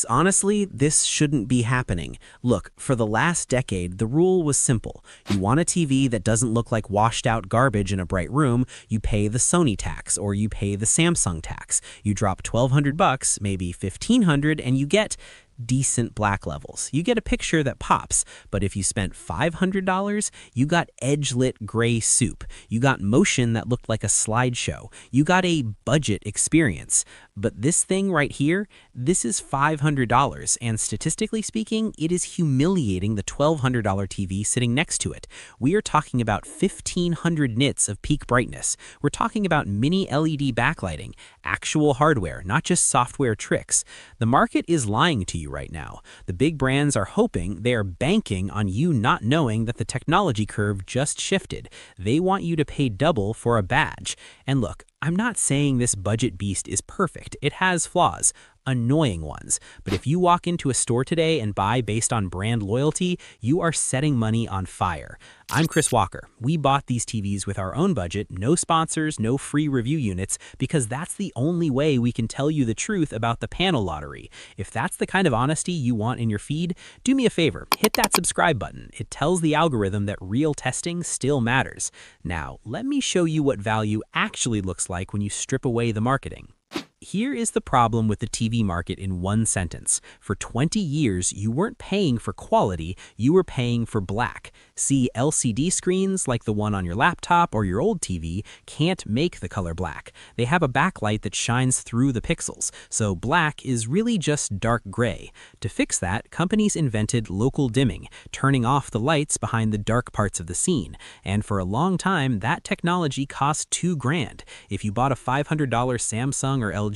Honestly, this shouldn't be happening. Look, for the last decade, the rule was simple. You want a TV that doesn't look like washed out garbage in a bright room, you pay the Sony tax or you pay the Samsung tax. You drop 1,200 bucks, maybe 1,500, and you get decent black levels. You get a picture that pops, but if you spent $500, you got edge-lit gray soup. You got motion that looked like a slideshow. You got a budget experience. But this thing right here, this is $500, and statistically speaking, it is humiliating the $1,200 TV sitting next to it. We are talking about 1,500 nits of peak brightness. We're talking about mini LED backlighting, actual hardware, not just software tricks. The market is lying to you right now. The big brands are hoping, they are banking on you not knowing that the technology curve just shifted. They want you to pay double for a badge. And look, I'm not saying this budget beast is perfect. It has flaws, annoying ones. But if you walk into a store today and buy based on brand loyalty, you are setting money on fire. I'm Chris Walker. We bought these TVs with our own budget, no sponsors, no free review units, because that's the only way we can tell you the truth about the panel lottery. If that's the kind of honesty you want in your feed, do me a favor, hit that subscribe button. It tells the algorithm that real testing still matters. Now, let me show you what value actually looks like when you strip away the marketing. Here is the problem with the TV market in one sentence. For 20 years, you weren't paying for quality, you were paying for black. See, LCD screens like the one on your laptop or your old TV can't make the color black. They have a backlight that shines through the pixels, so black is really just dark gray. To fix that, companies invented local dimming, turning off the lights behind the dark parts of the scene. And for a long time, that technology cost $2,000. If you bought a $500 Samsung or LG,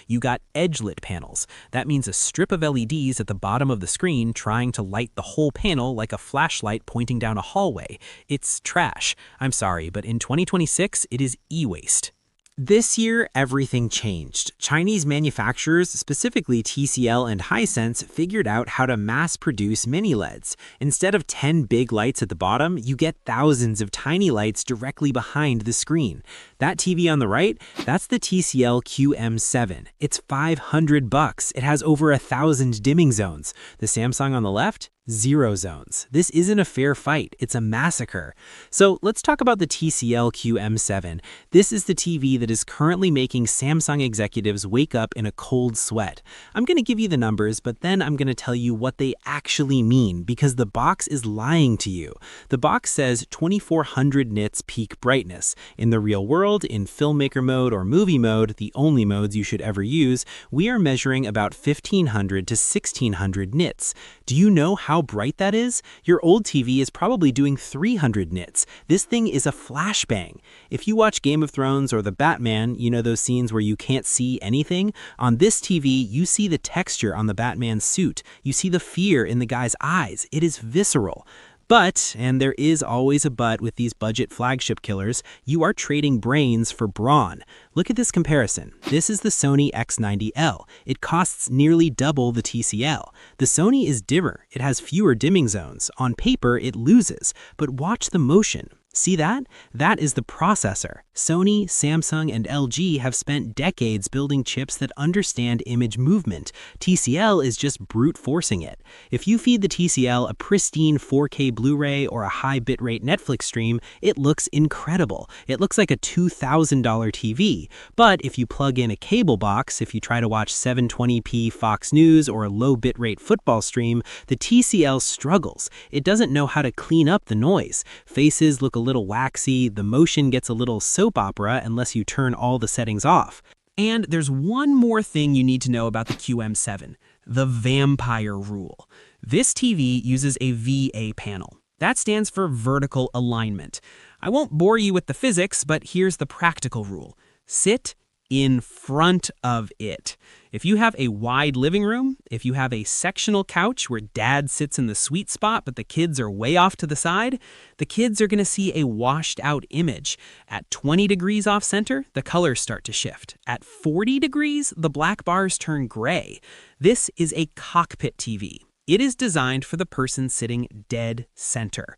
you got edge-lit panels. That means a strip of LEDs at the bottom of the screen trying to light the whole panel like a flashlight pointing down a hallway. It's trash. I'm sorry, but in 2026, it is e-waste. This year, everything changed. Chinese manufacturers, specifically TCL and Hisense, figured out how to mass-produce mini-LEDs. Instead of 10 big lights at the bottom, you get thousands of tiny lights directly behind the screen. That TV on the right, that's the TCL QM7. It's 500 bucks. It has over 1,000 dimming zones. The Samsung on the left? 0 zones. This isn't a fair fight, it's a massacre. So let's talk about the TCL QM7. This is the TV that is currently making Samsung executives wake up in a cold sweat. I'm going to give you the numbers, but then I'm going to tell you what they actually mean, because the box is lying to you. The box says 2,400 nits peak brightness. In the real world, in filmmaker mode or movie mode, the only modes you should ever use, we are measuring about 1,500 to 1,600 nits. Do you know how bright that is? Your old TV is probably doing 300 nits. This thing is a flashbang. If you watch Game of Thrones or The Batman, you know those scenes where you can't see anything? On this TV, you see the texture on the Batman's suit. You see the fear in the guy's eyes. It is visceral. But, and there is always a but with these budget flagship killers, you are trading brains for brawn. Look at this comparison. This is the Sony X90L. It costs nearly double the TCL. The Sony is dimmer. It has fewer dimming zones. On paper, it loses. But watch the motion. See that? That is the processor. Sony, Samsung, and LG have spent decades building chips that understand image movement. TCL is just brute forcing it. If you feed the TCL a pristine 4K Blu-ray or a high bitrate Netflix stream, it looks incredible. It looks like a $2,000 TV. But if you plug in a cable box, if you try to watch 720p Fox News or a low bitrate football stream, the TCL struggles. It doesn't know how to clean up the noise. Faces look a little waxy, the motion gets a little soap opera unless you turn all the settings off. And there's one more thing you need to know about the QM7, the vampire rule. This TV uses a VA panel. That stands for vertical alignment. I won't bore you with the physics, but here's the practical rule. Sit in front of it. If you have a wide living room, if you have a sectional couch where dad sits in the sweet spot but the kids are way off to the side, the kids are going to see a washed out image. At 20 degrees off center, the colors start to shift. At 40 degrees, the black bars turn gray. This is a cockpit TV. It is designed for the person sitting dead center.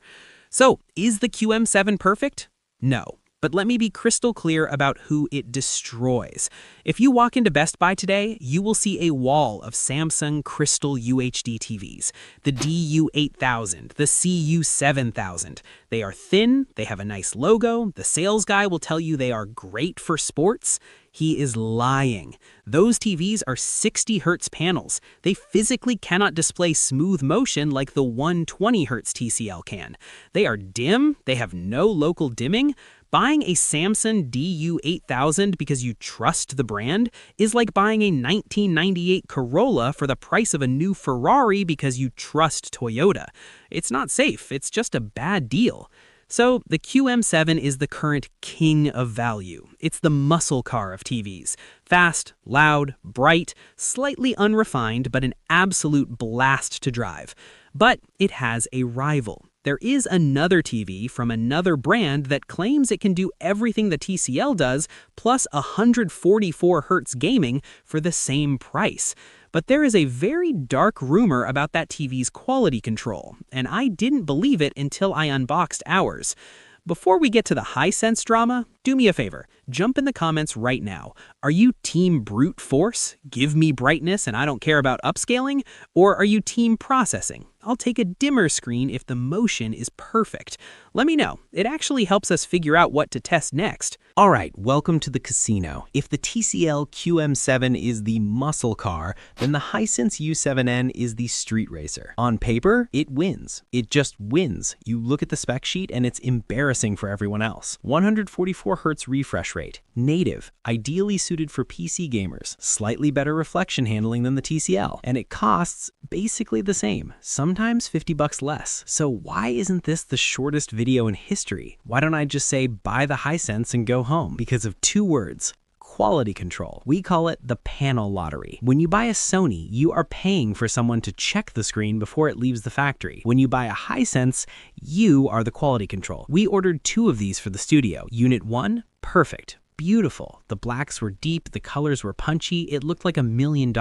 So, is the QM7 perfect? No. But let me be crystal clear about who it destroys. If you walk into Best Buy today, you will see a wall of Samsung Crystal UHD TVs. The DU8000, the CU7000. They are thin, they have a nice logo, the sales guy will tell you they are great for sports. He is lying. Those TVs are 60 Hz panels. They physically cannot display smooth motion like the 120 Hz TCL can. They are dim, they have no local dimming. Buying a Samsung DU8000 because you trust the brand is like buying a 1998 Corolla for the price of a new Ferrari because you trust Toyota. It's not safe, it's just a bad deal. So the QM7 is the current king of value. It's the muscle car of TVs. Fast, loud, bright, slightly unrefined, but an absolute blast to drive. But it has a rival. There is another TV from another brand that claims it can do everything the TCL does, plus 144 Hz gaming for the same price. But there is a very dark rumor about that TV's quality control, and I didn't believe it until I unboxed ours. Before we get to the Hisense drama, do me a favor, jump in the comments right now. Are you team brute force? Give me brightness and I don't care about upscaling? Or are you team processing? I'll take a dimmer screen if the motion is perfect. Let me know. It actually helps us figure out what to test next. Alright, welcome to the casino. If the TCL QM7 is the muscle car, then the Hisense U7N is the street racer. On paper, it wins. It just wins. You look at the spec sheet and it's embarrassing for everyone else. 144 Hz refresh rate. Native, ideally suited for PC gamers. Slightly better reflection handling than the TCL. And it costs basically the same. Sometimes $50 less. So why isn't this the shortest video in history? Why don't I just say buy the Hisense and go home? Because of two words. Quality control. We call it the panel lottery. When you buy a Sony, you are paying for someone to check the screen before it leaves the factory. When you buy a Hisense, you are the quality control. We ordered 2 of these for the studio. Unit 1, perfect. Beautiful. The blacks were deep, the colors were punchy, it looked like $1 million.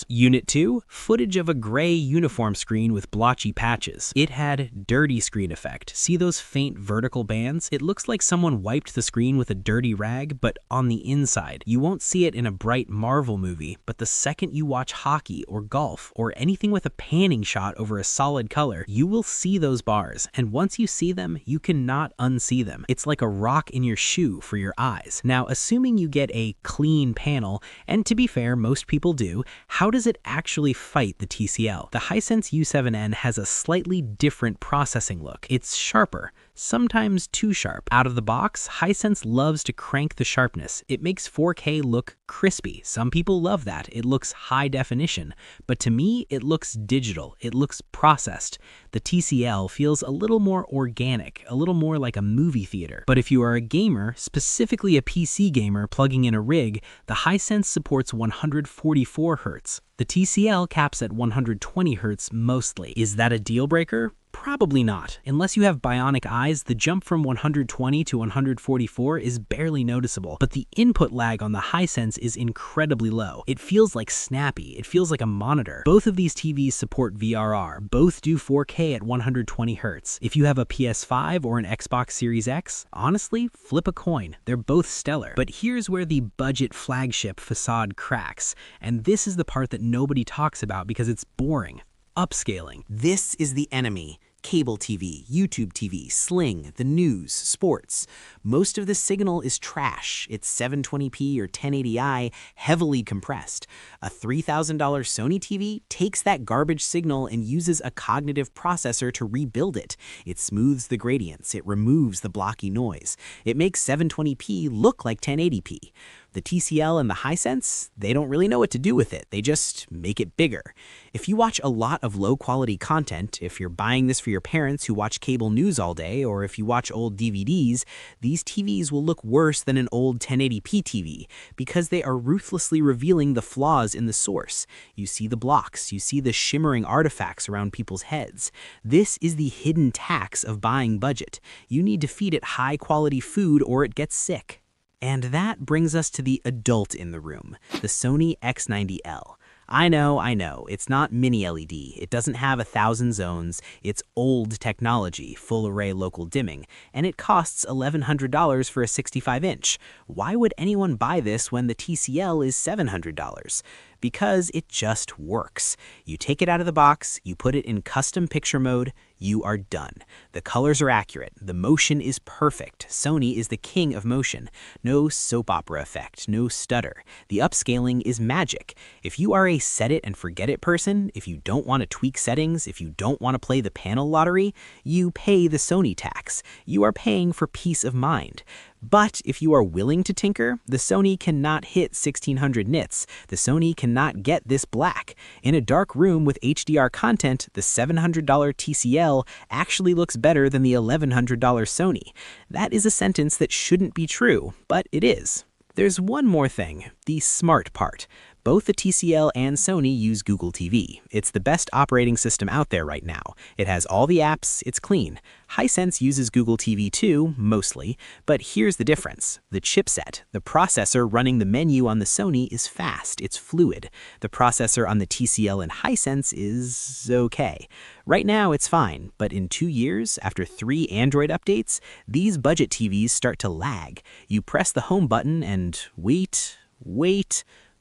Unit 2, footage of a gray uniform screen with blotchy patches. It had dirty screen effect. See those faint vertical bands? It looks like someone wiped the screen with a dirty rag, but on the inside. You won't see it in a bright Marvel movie, but the second you watch hockey or golf or anything with a panning shot over a solid color, you will see those bars. And once you see them, you cannot unsee them. It's like a rock in your shoe for your eyes. Now, assuming you get a clean panel, and to be fair, most people do, how does it actually fight the TCL? The Hisense U7N has a slightly different processing look. It's sharper, sometimes too sharp. Out of the box, Hisense loves to crank the sharpness. It makes 4K look crispy. Some people love that. It looks high definition. But to me, it looks digital. It looks processed. The TCL feels a little more organic, a little more like a movie theater. But if you are a gamer, specifically a PC gamer plugging in a rig, the Hisense supports 144 Hz. The TCL caps at 120 Hz mostly. Is that a deal breaker? Probably not. Unless you have bionic eyes, the jump from 120 to 144 is barely noticeable, but the input lag on the Hisense is incredibly low. It feels like snappy. It feels like a monitor. Both of these TVs support VRR. Both do 4K at 120 Hz. If you have a PS5 or an Xbox Series X, honestly, flip a coin. They're both stellar. But here's where the budget flagship facade cracks, and this is the part that nobody talks about because it's boring. Upscaling. This is the enemy. Cable TV, YouTube TV, Sling, the news, sports. Most of the signal is trash. It's 720p or 1080i, heavily compressed. A $3,000 Sony TV takes that garbage signal and uses a cognitive processor to rebuild it. It smooths the gradients. It removes the blocky noise. It makes 720p look like 1080p. The TCL and the Hisense, they don't really know what to do with it. They just make it bigger. If you watch a lot of low-quality content, if you're buying this for your parents who watch cable news all day, or if you watch old DVDs, these TVs will look worse than an old 1080p TV because they are ruthlessly revealing the flaws in the source. You see the blocks, you see the shimmering artifacts around people's heads. This is the hidden tax of buying budget. You need to feed it high-quality food or it gets sick. And that brings us to the adult in the room, the Sony X90L. I know, it's not mini LED. It doesn't have 1,000 zones. It's old technology, full array local dimming, and it costs $1,100 for a 65-inch. Why would anyone buy this when the TCL is $700? Because it just works. You take it out of the box, you put it in custom picture mode, you are done. The colors are accurate, the motion is perfect. Sony is the king of motion. No soap opera effect, no stutter. The upscaling is magic. If you are a set it and forget it person, if you don't want to tweak settings, if you don't want to play the panel lottery, you pay the Sony tax. You are paying for peace of mind. But if you are willing to tinker, the Sony cannot hit 1600 nits. The Sony cannot get this black. In a dark room with HDR content, the $700 TCL actually looks better than the $1,100 Sony. That is a sentence that shouldn't be true, but it is. There's one more thing, the smart part. Both the TCL and Sony use Google TV. It's the best operating system out there right now. It has all the apps, it's clean. Hisense uses Google TV too, mostly, but here's the difference. The chipset, the processor running the menu on the Sony is fast, it's fluid. The processor on the TCL and Hisense is okay. Right now it's fine, but in 2 years, after 3 Android updates, these budget TVs start to lag. You press the home button and wait.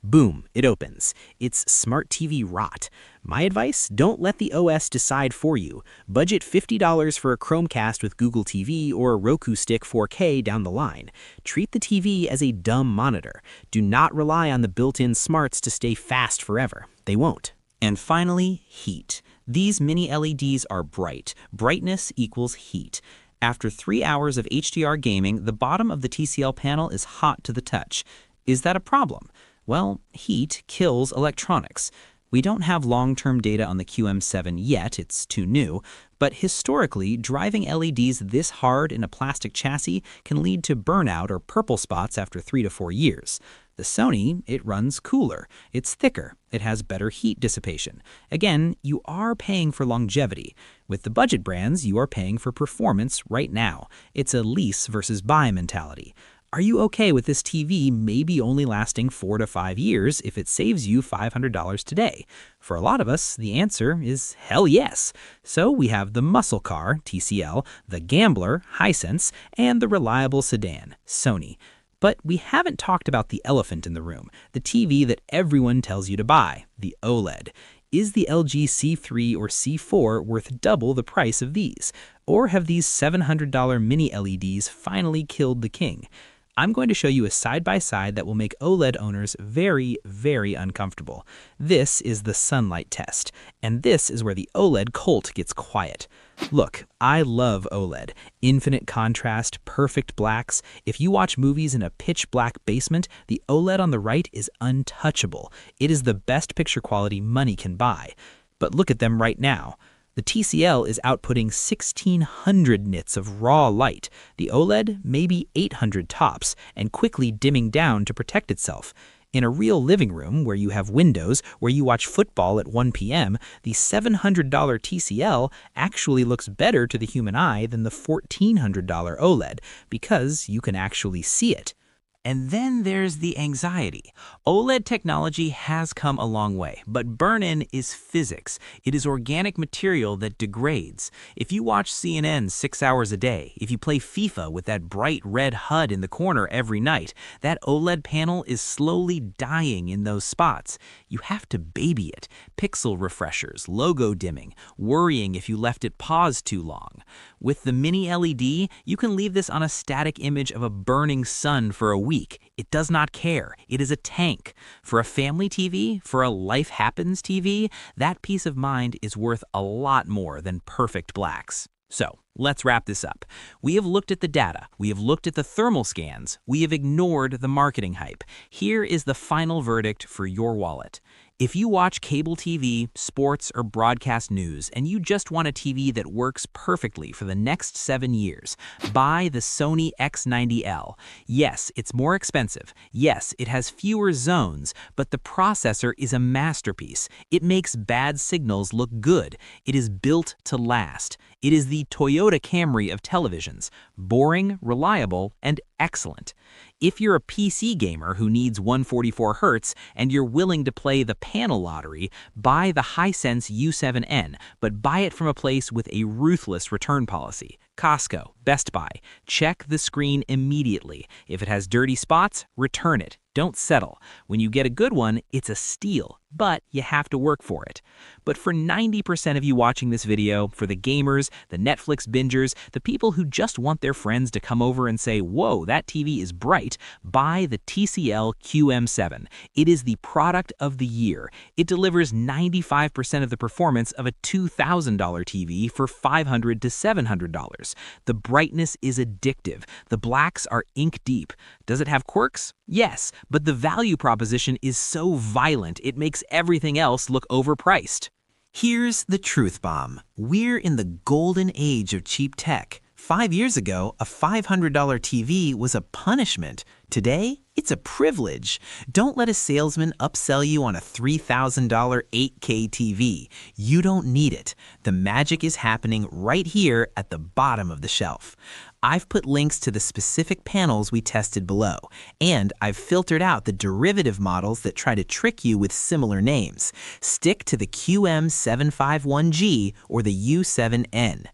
Boom, it opens. It's smart TV rot. My advice, don't let the OS decide for you. Budget $50 for a Chromecast with Google TV or a Roku Stick 4K down the line. Treat the TV as a dumb monitor. Do not rely on the built-in smarts to stay fast forever. They won't. And finally, heat. These mini LEDs are bright. Brightness equals heat. After 3 hours of HDR gaming, the bottom of the TCL panel is hot to the touch. Is that a problem? Well, heat kills electronics. We don't have long-term data on the QM7 yet, it's too new, but historically, driving LEDs this hard in a plastic chassis can lead to burnout or purple spots after 3 to 4 years. The Sony, it runs cooler, it's thicker, it has better heat dissipation. Again, you are paying for longevity. With the budget brands, you are paying for performance right now. It's a lease versus buy mentality. Are you okay with this TV maybe only lasting 4 to 5 years if it saves you $500 today? For a lot of us, the answer is hell yes. So we have the muscle car, TCL, the gambler, Hisense, and the reliable sedan, Sony. But we haven't talked about the elephant in the room, the TV that everyone tells you to buy, the OLED. Is the LG C3 or C4 worth double the price of these? Or have these $700 mini LEDs finally killed the king? I'm going to show you a side-by-side that will make OLED owners very, very uncomfortable. This is the sunlight test, and this is where the OLED cult gets quiet. Look, I love OLED. Infinite contrast, perfect blacks. If you watch movies in a pitch-black basement, the OLED on the right is untouchable. It is the best picture quality money can buy. But look at them right now. The TCL is outputting 1600 nits of raw light. The OLED maybe 800 tops, and quickly dimming down to protect itself. In a real living room where you have windows, where you watch football at 1 p.m., the $700 TCL actually looks better to the human eye than the $1,400 OLED, because you can actually see it. And then there's the anxiety. OLED technology has come a long way, but burn-in is physics. It is organic material that degrades. If you watch CNN 6 hours a day, if you play FIFA with that bright red HUD in the corner every night, that OLED panel is slowly dying in those spots. You have to baby it. Pixel refreshers, logo dimming, worrying if you left it paused too long. With the mini LED, you can leave this on a static image of a burning sun for a week. It does not care. It is a tank. For a family TV, for a life happens TV, that peace of mind is worth a lot more than perfect blacks. So, let's wrap this up. We have looked at the data, we have looked at the thermal scans, we have ignored the marketing hype. Here is the final verdict for your wallet. If you watch cable TV, sports, or broadcast news, and you just want a TV that works perfectly for the next 7 years, buy the Sony X90L. Yes, it's more expensive. Yes, it has fewer zones, but the processor is a masterpiece. It makes bad signals look good. It is built to last. It is the Toyota Toyota Camry of televisions, boring, reliable, and excellent. If you're a PC gamer who needs 144 Hz and you're willing to play the panel lottery, buy the Hisense U7N, but buy it from a place with a ruthless return policy. Costco, Best Buy. Check the screen immediately. If it has dirty spots, return it. Don't settle. When you get a good one, it's a steal, but you have to work for it. But for 90% of you watching this video, for the gamers, the Netflix bingers, the people who just want their friends to come over and say, "Whoa, that TV is bright," buy the TCL QM7. It is the product of the year. It delivers 95% of the performance of a $2,000 TV for $500 to $700. The brightness is addictive. The blacks are ink deep. Does it have quirks? Yes, but the value proposition is so violent it makes everything else look overpriced. Here's the truth bomb. We're in the golden age of cheap tech. 5 years ago, a $500 TV was a punishment. Today, it's a privilege. Don't let a salesman upsell you on a $3,000 8K TV. You don't need it. The magic is happening right here at the bottom of the shelf. I've put links to the specific panels we tested below, and I've filtered out the derivative models that try to trick you with similar names. Stick to the QM751G or the U7N.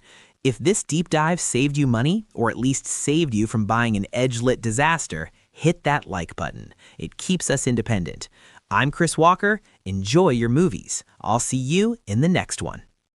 If this deep dive saved you money, or at least saved you from buying an edge-lit disaster, hit that like button. It keeps us independent. I'm Chris Walker. Enjoy your movies. I'll see you in the next one.